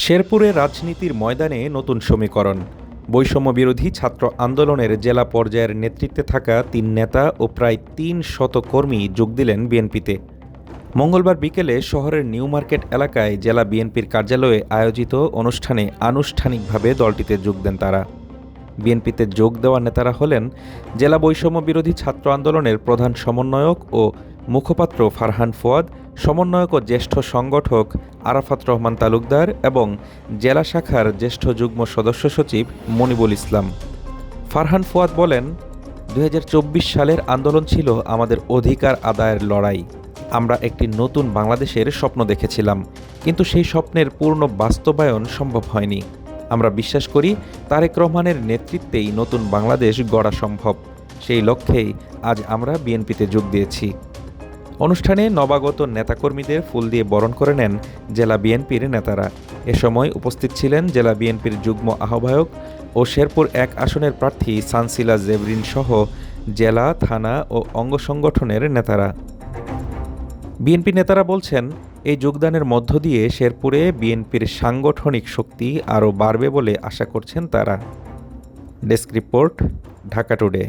শেরপুরে রাজনীতির ময়দানে নতুন সমীকরণ। বৈষম্য বিরোধী ছাত্র আন্দোলনের জেলা পর্যায়ের নেতৃত্বে থাকা ৩ নেতা ও প্রায় ৩০০ কর্মী যোগ দিলেন বিএনপিতে। মঙ্গলবার বিকেলে শহরের নিউ মার্কেট এলাকায় জেলা বিএনপির কার্যালয়ে আয়োজিত অনুষ্ঠানে আনুষ্ঠানিকভাবে দলটিতে যোগ দেন তারা। বিএনপিতে যোগ দেওয়া নেতারা হলেন জেলা বৈষম্য বিরোধী ছাত্র আন্দোলনের প্রধান সমন্বয়ক ও মুখপাত্র ফারহান ফুয়াদ, সমন্বয়ক ও জ্যেষ্ঠ সংগঠক আরাফাত রহমান তালুকদার এবং জেলা শাখার জ্যেষ্ঠ যুগ্ম সদস্য সচিব মনিবুল ইসলাম। ফারহান ফুয়াদ বলেন, ২০২৪ সালের আন্দোলন ছিল আমাদের অধিকার আদায়ের লড়াই। আমরা একটি নতুন বাংলাদেশের স্বপ্ন দেখেছিলাম, কিন্তু সেই স্বপ্নের পূর্ণ বাস্তবায়ন সম্ভব হয়নি। আমরা বিশ্বাস করি তারেক রহমানের নেতৃত্বেই নতুন বাংলাদেশ গড়া সম্ভব। সেই লক্ষ্যেই আজ আমরা বিএনপিতে যোগ দিয়েছি। অনুষ্ঠানে নবাগত নেতাকর্মীদের ফুল দিয়ে বরণ করে নেন জেলা বিএনপির নেতারা। এ সময় উপস্থিত ছিলেন জেলা বিএনপির যুগ্ম আহ্বায়ক ও শেরপুর ১ আসনের প্রার্থী সানসিলা জেবরিন সহ জেলা, থানা ও অঙ্গ সংগঠনের নেতারা। বিএনপি নেতারা বলছেন, এই যোগদানের মধ্য দিয়ে শেরপুরে বিএনপির সাংগঠনিক শক্তি আরও বাড়বে বলে আশা করছেন তারা। Desk report, Dhaka today.